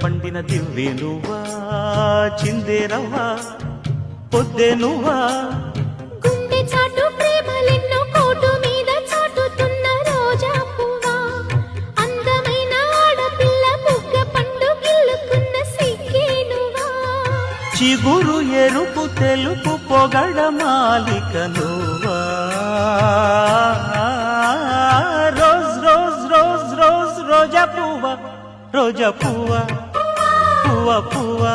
పండిన దివ్వే నువ్వా చిందేరవ్వా పొద్దే నువ్వా గుండె చాటు ప్రేమలెన్నో కోటు మీద చాటుతున్న రోజా పువ్వా అందమైన ఆడపిల్ల బుగ్గ పండు గిల్లుకున్న సిగ్గే నువ్వా చిగురు ఎరుపు తెలుపు పొగడ మాలిక నువ్వా రోజ్ రోజ్ రోజ్ రోజ్ రోజా పువ్వా పువ్వా పువ్వా